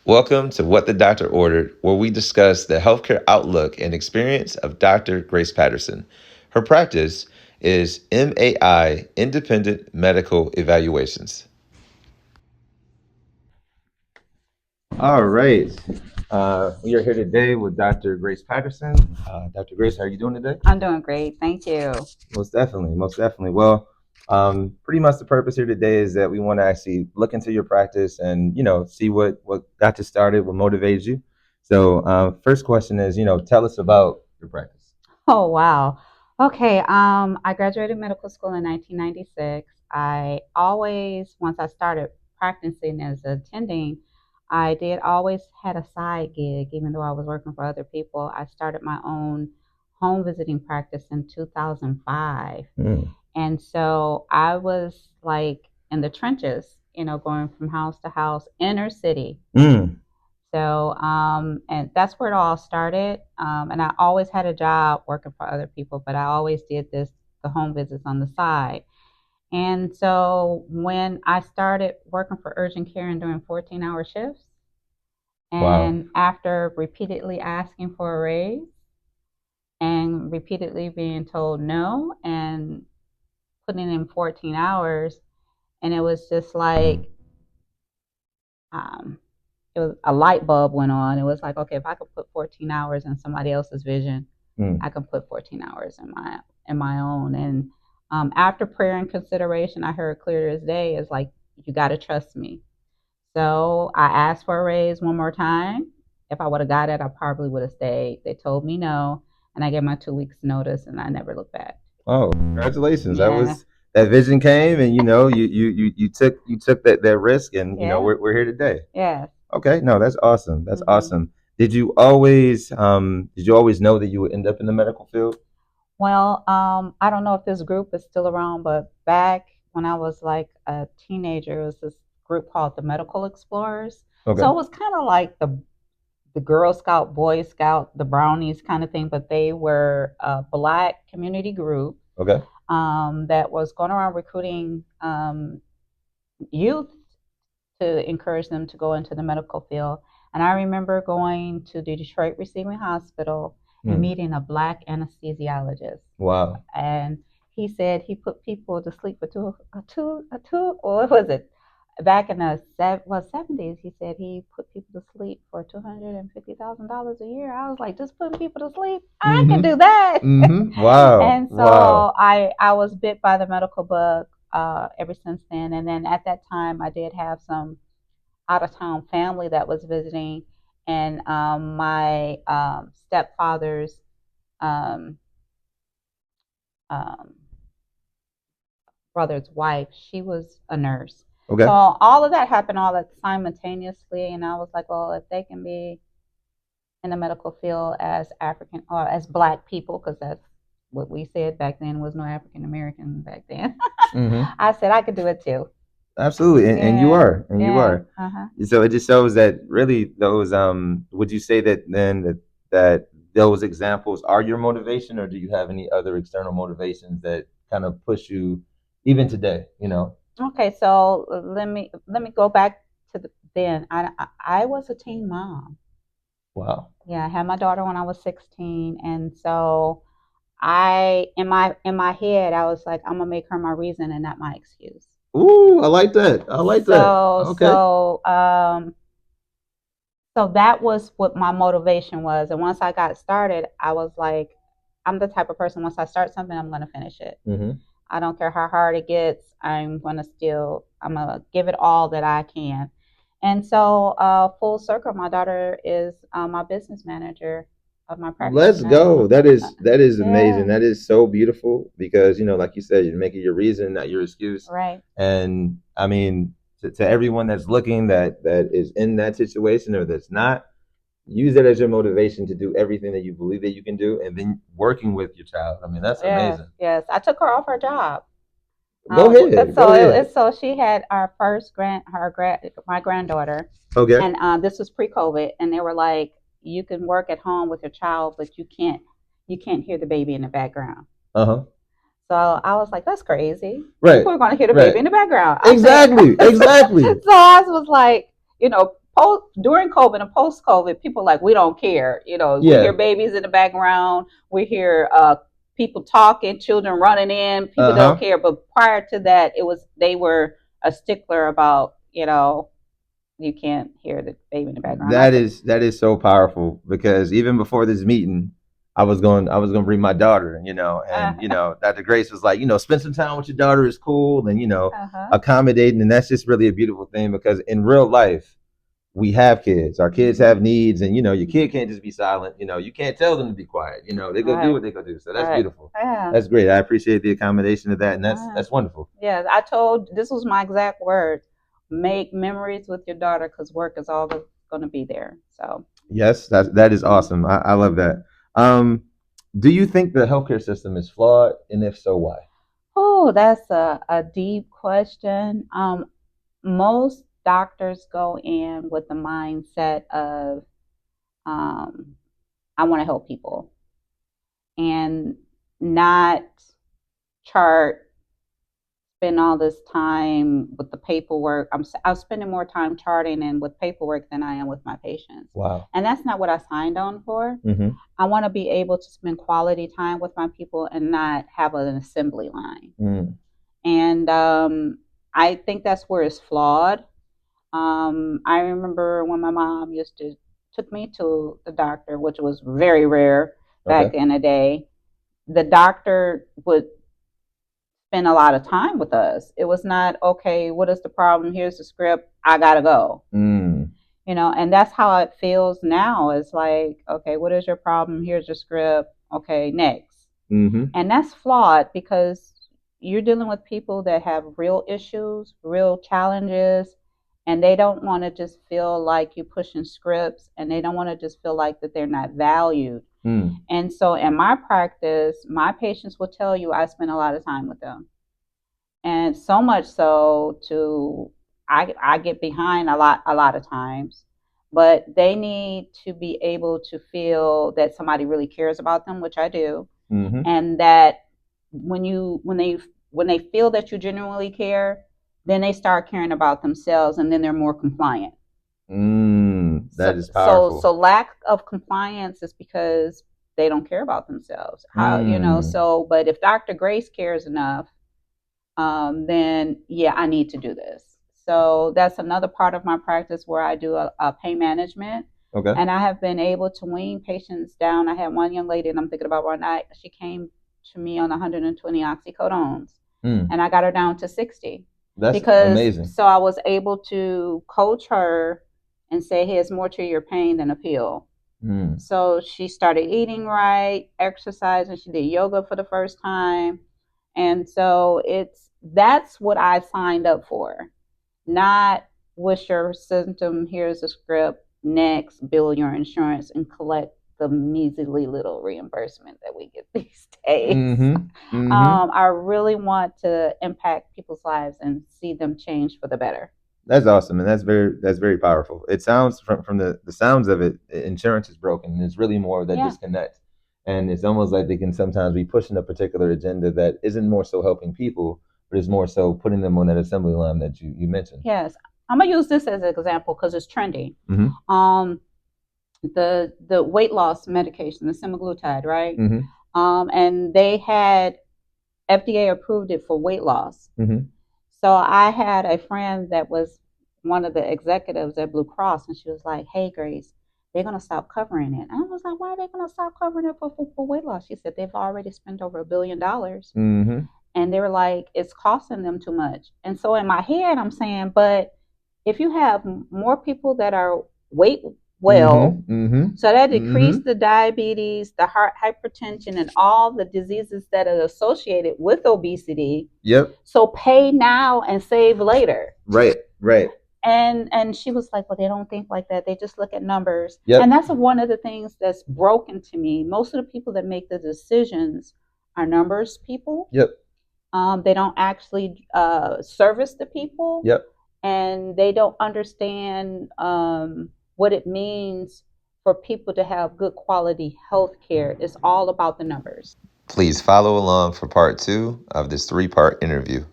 Welcome to What the Doctor Ordered, where we discuss the healthcare outlook and experience of Dr. Grace Patterson. Her practice is MAI, Independent Medical Evaluations. All right. We are here today with Dr. Grace Patterson. Dr. Grace, how are you doing today? I'm doing great. Thank you. Most definitely, most definitely. Well, pretty much the purpose here today is that we want to actually look into your practice and see what got you started, what motivates you. So, first question is, tell us about your practice. Oh, wow. Okay. I graduated medical school in 1996. I always, once I started practicing as attending, I did always had a side gig, even though I was working for other people. I started my own home visiting practice in 2005. Mm, And so I was like in the trenches, going from house to house, inner city. mm, And that's where it all started. And I always had a job working for other people, but I always did the home visits on the side. And so when I started working for urgent care and doing 14-hour shifts, wow. and after repeatedly asking for a raise and repeatedly being told no and putting in 14 hours, and it was just like, um, it was a light bulb went on. It was like, okay, if I could put 14 hours in somebody else's vision, Mm, I can put 14 hours in my own. And after prayer and consideration, I heard clear as day is like, you got to trust me. So I asked for a raise one more time. If I would have got it, I probably would have stayed. They told me no, and I gave my 2 weeks notice, and I never looked back. oh, congratulations! That Yeah, was that vision came, and you took that risk, and yeah, we're here today. yeah. Okay, no, that's awesome. That's hmm awesome. Did you always know that you would end up in the medical field? Well, I don't know if this group is still around, but back when I was like a teenager, it was this group called the Medical Explorers. So Okay. it was kind of like the Girl Scout, Boy Scout, the Brownies kind of thing, but they were a Black community group Okay. that was going around recruiting youth to encourage them to go into the medical field. And I remember going to the Detroit Receiving Hospital and Mm. meeting a Black anesthesiologist, Wow. and he said he put people to sleep for what was it? Back in the 70s, he said he put people to sleep for $250,000 a year. I was like, just putting people to sleep, I can Mm-hmm. do that. Mm-hmm. Wow. And Wow. so I was bit by the medical bug ever since then. And then at that time, I did have some out of town family that was visiting, and my stepfather's um, um, brother's wife, she was a nurse. So Okay. all of that happened all at simultaneously, and I was like, well, if they can be in the medical field as African or as Black people, because that's what we said back then, was no African American back then. Mm-hmm. I said I could do it too. Absolutely. And you Yeah, are. And you yeah, are. uh-huh. So it just shows that really those would you say that then that those examples are your motivation, or do you have any other external motivations that kind of push you even today? Okay, so let me go back to then. I was a teen mom. Wow. Yeah, I had my daughter when I was 16, and so I in my head I was like, I'm gonna make her my reason and not my excuse. Ooh, I like that. I like that. So Okay. so um so that was what my motivation was. And once I got started, I was like, I'm the type of person, once I start something, I'm gonna finish it. Mm-hmm. I don't care how hard it gets. I'm gonna give it all that I can. And so, full circle, my daughter is my business manager of my practice Let's now. go. That is amazing. Yeah, That is so beautiful because like you said, you're making your reason, not your excuse. right. And I mean, to everyone that's looking that is in that situation or that's not, use that as your motivation to do everything that you believe that you can do, and then working with your child. I mean, that's Yes, amazing. yes. I took her off her job. Go ahead. Go ahead. So she had our first my granddaughter, Okay. and this was pre-COVID, and they were like, you can work at home with your child, but you can't hear the baby in the background. Uh huh. So I was like, that's crazy. Right. People are going to hear the Right. baby in the background. I said, Exactly. so Exactly. I was like, during COVID and post COVID, people like, we don't care. We hear Yeah. babies in the background. We hear people talking, children running in. People Uh don't huh. care. But prior to that, they were a stickler about, you can't hear the baby in the background. I think. That is so powerful because even before this meeting, I was going to bring my daughter, and Dr. Grace was like, spend some time with your daughter is cool, and Uh-huh. accommodating, and that's just really a beautiful thing because in real life we have kids. Our kids Mm-hmm. have needs, and your kid can't just be silent. You can't tell them to be quiet. They go do Right. what they go do. So that's Right. beautiful. Yeah. That's great. I appreciate the accommodation of that, and that's Uh, that's wonderful. yeah. This was my exact words. Make memories with your daughter because work is all that's going to be there. So. Yes, that is Mm-hmm. awesome. I love Mm-hmm. that. Do you think the healthcare system is flawed, and if so, why? Oh, that's a deep question. Most doctors go in with the mindset of, um, I want to help people and not chart, spend all this time with the paperwork. I'm spending more time charting and with paperwork than I am with my patients. Wow. And that's not what I signed on for. Mm-hmm. I want to be able to spend quality time with my people and not have an assembly line. Mm. And I think that's where it's flawed. I remember when my mom used to took me to the doctor, which was very rare back Okay. in the day. The doctor would spend a lot of time with us. It was not, okay, what is the problem? Here's the script. I gotta go. Mm. And that's how it feels now. It's like, okay, what is your problem? Here's your script. Okay, next. Mm-hmm. And that's flawed because you're dealing with people that have real issues, real challenges, and they don't want to just feel like you're pushing scripts, and they don't want to just feel like that they're not valued. Mm. And so in my practice, my patients will tell you I spend a lot of time with them. And so much so to I get behind a lot of times, but they need to be able to feel that somebody really cares about them, which I do, Mm-hmm. and that when they feel that you genuinely care, then they start caring about themselves, and then they're more compliant. Mm. So That is so powerful. so lack of compliance is because they don't care about themselves. Mm. But if Dr. Grace cares enough, then yeah, I need to do this. So that's another part of my practice where I do a pain management. Okay. And I have been able to wean patients down. I had one young lady, and I'm thinking about one night, she came to me on 120 oxycodones, Mm. and I got her down to 60 That's because amazing. so I was able to coach her and say, hey, it's more to your pain than a pill. Mm. So she started eating right, exercising. She did yoga for the first time. And so that's what I signed up for. Not what's your symptom, here's a script, next, bill your insurance and collect the measly little reimbursement that we get these days. Mm-hmm. Mm-hmm. I really want to impact people's lives and see them change for the better. That's awesome, and that's very powerful. It sounds from the sounds of it, insurance is broken, and it's really more of that Yeah. disconnect. And it's almost like they can sometimes be pushing a particular agenda that isn't more so helping people, but is more so putting them on that assembly line that you mentioned. Yes. I'm gonna use this as an example because it's trendy. Mm-hmm. The weight loss medication, the semaglutide, right? Mm-hmm. And they had FDA approved it for weight loss. Mm-hmm. So I had a friend that was one of the executives at Blue Cross, and she was like, "Hey, Grace, they're gonna stop covering it." And I was like, "Why are they gonna stop covering it for weight loss?" She said they've already spent over $1 billion, Mm-hmm. and they were like, "It's costing them too much." And so in my head, I'm saying, but if you have more people that are weight well, Mm-hmm. Mm-hmm. so that Mm-hmm. decreased the diabetes, the heart hypertension, and all the diseases that are associated with obesity. Yep. So pay now and save later. Right. Right. And she was like, well, they don't think like that. They just look at numbers. And Yep. that's one of the things that's broken to me. Most of the people that make the decisions are numbers people. Yep. They don't actually service the people, Yep. and they don't understand what it means for people to have good quality health care. It's all about the numbers. Please follow along for part two of this three-part interview.